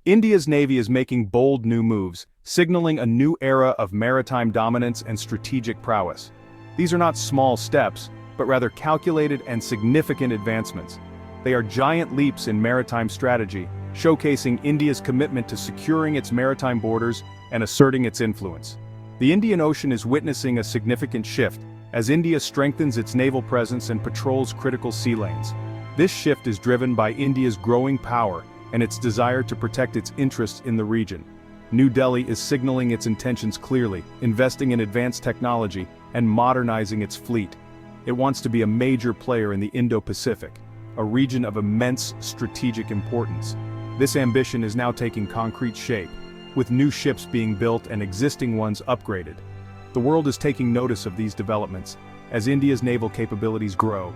India's navy is making bold new moves, signaling a new era of maritime dominance and strategic prowess. These are not small steps, but rather calculated and significant advancements. They are giant leaps in maritime strategy, showcasing India's commitment to securing its maritime borders and asserting its influence. The Indian Ocean is witnessing a significant shift, as India strengthens its naval presence and patrols critical sea lanes. This shift is driven by India's growing power and its desire to protect its interests in the region. New Delhi is signaling its intentions clearly, investing in advanced technology and modernizing its fleet. It wants to be a major player in the Indo-Pacific, a region of immense strategic importance. This ambition is now taking concrete shape, with new ships being built and existing ones upgraded. The world is taking notice of these developments, as India's naval capabilities grow.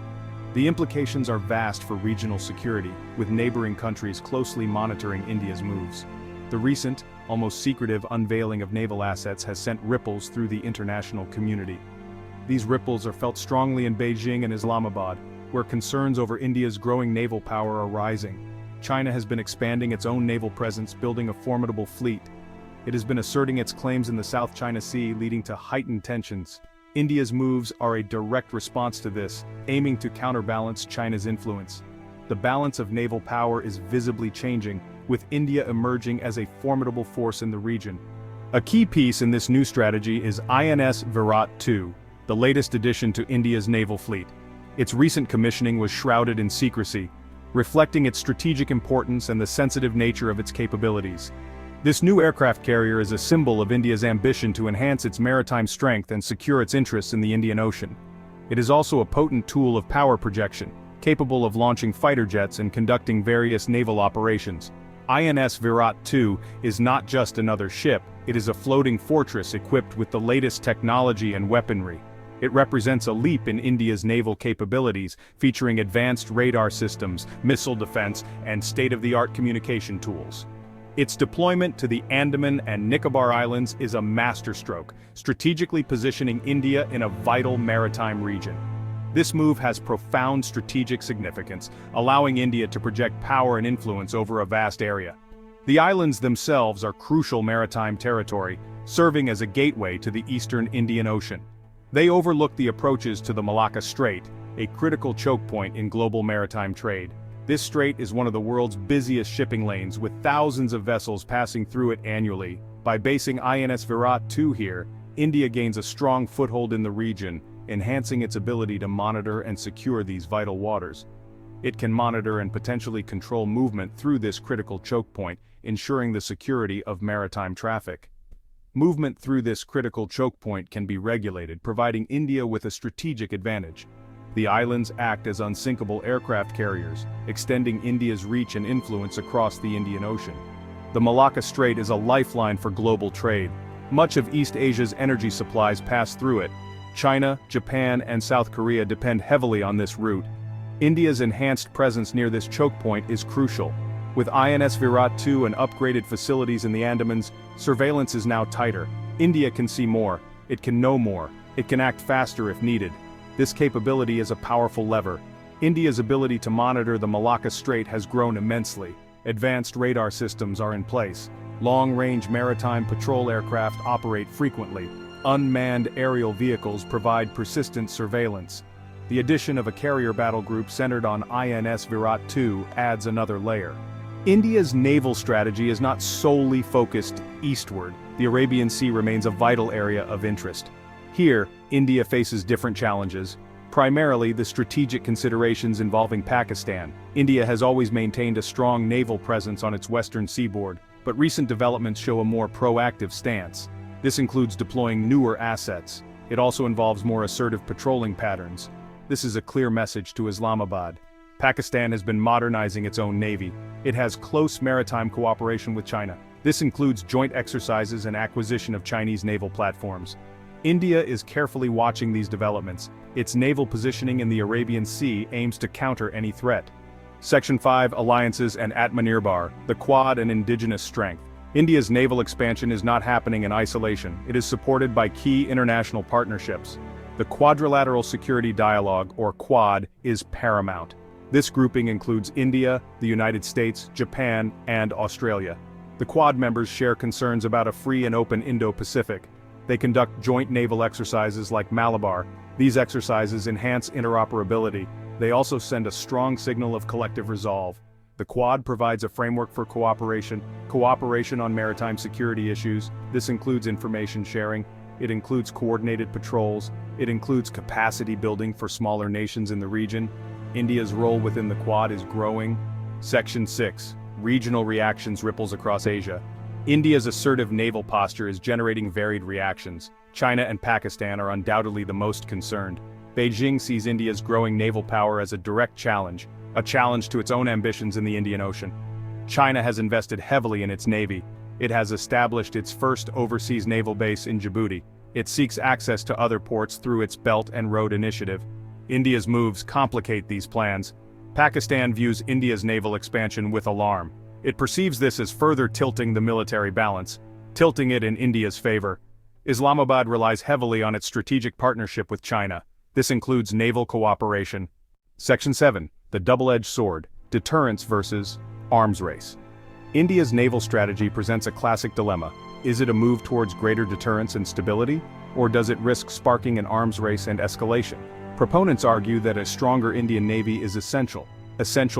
The implications are vast for regional security, with neighboring countries closely monitoring India's moves. The recent, almost secretive unveiling of naval assets has sent ripples through the international community. These ripples are felt strongly in Beijing and Islamabad, where concerns over India's growing naval power are rising. China has been expanding its own naval presence, building a formidable fleet. It has been asserting its claims in the South China Sea, leading to heightened tensions. India's moves are a direct response to this, aiming to counterbalance China's influence. The balance of naval power is visibly changing, with India emerging as a formidable force in the region. A key piece in this new strategy is INS Virat II, the latest addition to India's naval fleet. Its recent commissioning was shrouded in secrecy, reflecting its strategic importance and the sensitive nature of its capabilities. This new aircraft carrier is a symbol of India's ambition to enhance its maritime strength and secure its interests in the Indian Ocean. It is also a potent tool of power projection, capable of launching fighter jets and conducting various naval operations. INS Virat II is not just another ship, it is a floating fortress equipped with the latest technology and weaponry. It represents a leap in India's naval capabilities, featuring advanced radar systems, missile defense, and state-of-the-art communication tools. Its deployment to the Andaman and Nicobar Islands is a masterstroke, strategically positioning India in a vital maritime region. This move has profound strategic significance, allowing India to project power and influence over a vast area. The islands themselves are crucial maritime territory, serving as a gateway to the eastern Indian Ocean. They overlook the approaches to the Malacca Strait, a critical choke point in global maritime trade. This strait is one of the world's busiest shipping lanes, with thousands of vessels passing through it annually. By basing INS Virat II here, India gains a strong foothold in the region, enhancing its ability to monitor and secure these vital waters. It can monitor and potentially control movement through this critical choke point, ensuring the security of maritime traffic. Movement through this critical choke point can be regulated, providing India with a strategic advantage. The islands act as unsinkable aircraft carriers, extending India's reach and influence across the Indian Ocean. The Malacca Strait is a lifeline for global trade. Much of East Asia's energy supplies pass through it. China, Japan, and South Korea depend heavily on this route. India's enhanced presence near this choke point is crucial. With INS Virat II and upgraded facilities in the Andamans, surveillance is now tighter. India can see more, it can know more, it can act faster if needed. This capability is a powerful lever. India's ability to monitor the Malacca Strait has grown immensely. Advanced radar systems are in place. Long-range maritime patrol aircraft operate frequently. Unmanned aerial vehicles provide persistent surveillance. The addition of a carrier battle group centered on INS Virat II adds another layer. India's naval strategy is not solely focused eastward. The Arabian Sea remains a vital area of interest. Here, India faces different challenges, primarily the strategic considerations involving Pakistan. India has always maintained a strong naval presence on its western seaboard, but recent developments show a more proactive stance. This includes deploying newer assets. It also involves more assertive patrolling patterns. This is a clear message to Islamabad. Pakistan has been modernizing its own navy. It has close maritime cooperation with China. This includes joint exercises and acquisition of Chinese naval platforms. India is carefully watching these developments. Its naval positioning in the Arabian Sea aims to counter any threat. Section 5 Alliances and Atmanirbhar, the Quad and indigenous strength. India's naval expansion is not happening in isolation. It is supported by key international partnerships. The Quadrilateral Security Dialogue, or Quad, is paramount. This grouping includes India, the United States, Japan, and Australia. The Quad members share concerns about a free and open Indo-Pacific. They conduct joint naval exercises like Malabar. These exercises enhance interoperability. They also send a strong signal of collective resolve. The Quad provides a framework for cooperation on maritime security issues. This includes information sharing. It includes coordinated patrols. It includes capacity building for smaller nations in the region. India's role within the Quad is growing. Section 6. Regional reactions ripples across Asia. India's assertive naval posture is generating varied reactions. China and Pakistan are undoubtedly the most concerned. Beijing sees India's growing naval power as a direct challenge, a challenge to its own ambitions in the Indian Ocean. China has invested heavily in its navy. It has established its first overseas naval base in Djibouti. It seeks access to other ports through its Belt and Road Initiative. India's moves complicate these plans. Pakistan views India's naval expansion with alarm. It perceives this as further tilting the military balance, tilting it in India's favor. Islamabad relies heavily on its strategic partnership with China. This includes naval cooperation. Section 7. The double-edged sword, deterrence versus arms race. India's naval strategy presents a classic dilemma. Is it a move towards greater deterrence and stability, or does it risk sparking an arms race and escalation? Proponents argue that a stronger Indian Navy is essential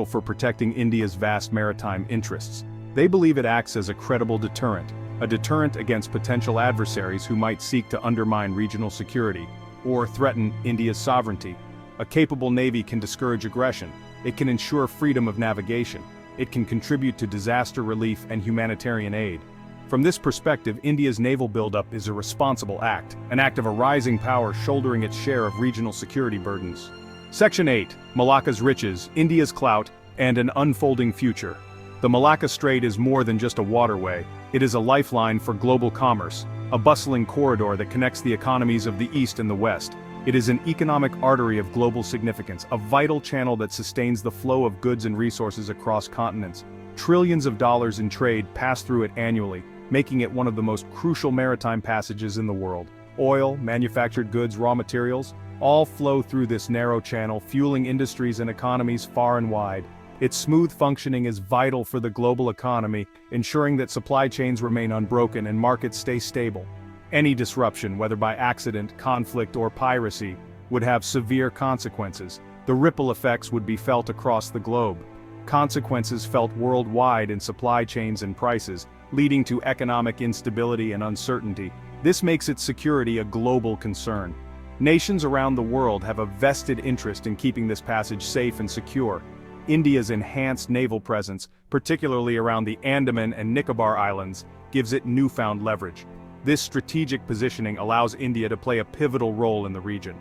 for protecting India's vast maritime interests. They believe it acts as a credible deterrent, a deterrent against potential adversaries who might seek to undermine regional security or threaten India's sovereignty. A capable navy can discourage aggression. It can ensure freedom of navigation. It can contribute to disaster relief and humanitarian aid. From this perspective, India's naval buildup is a responsible act, an act of a rising power shouldering its share of regional security burdens. Section 8. Malacca's riches, India's clout, and an unfolding future. The Malacca Strait is more than just a waterway. It is a lifeline for global commerce, a bustling corridor that connects the economies of the East and the West. It is an economic artery of global significance, a vital channel that sustains the flow of goods and resources across continents. Trillions of dollars in trade pass through it annually, making it one of the most crucial maritime passages in the world. Oil, manufactured goods, raw materials, all flow through this narrow channel, fueling industries and economies far and wide. Its smooth functioning is vital for the global economy, ensuring that supply chains remain unbroken and markets stay stable. Any disruption, whether by accident, conflict, or piracy, would have severe consequences. The ripple effects would be felt across the globe. Consequences felt worldwide in supply chains and prices, leading to economic instability and uncertainty. This makes its security a global concern. Nations around the world have a vested interest in keeping this passage safe and secure. India's enhanced naval presence, particularly around the Andaman and Nicobar Islands, gives it newfound leverage. This strategic positioning allows India to play a pivotal role in the region.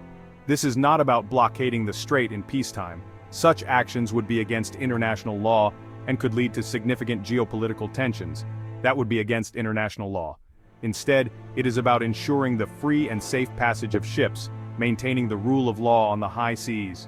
This is not about blockading the strait in peacetime. Such actions would be against international law and could lead to significant geopolitical tensions. That would be against international law. Instead, it is about ensuring the free and safe passage of ships, maintaining the rule of law on the high seas.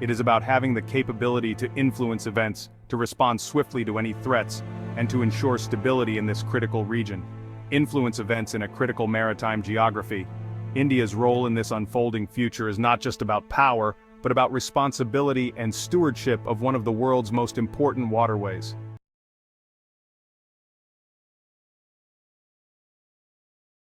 It is about having the capability to influence events, to respond swiftly to any threats, and to ensure stability in this critical region. Influence events in a critical maritime geography. India's role in this unfolding future is not just about power, but about responsibility and stewardship of one of the world's most important waterways.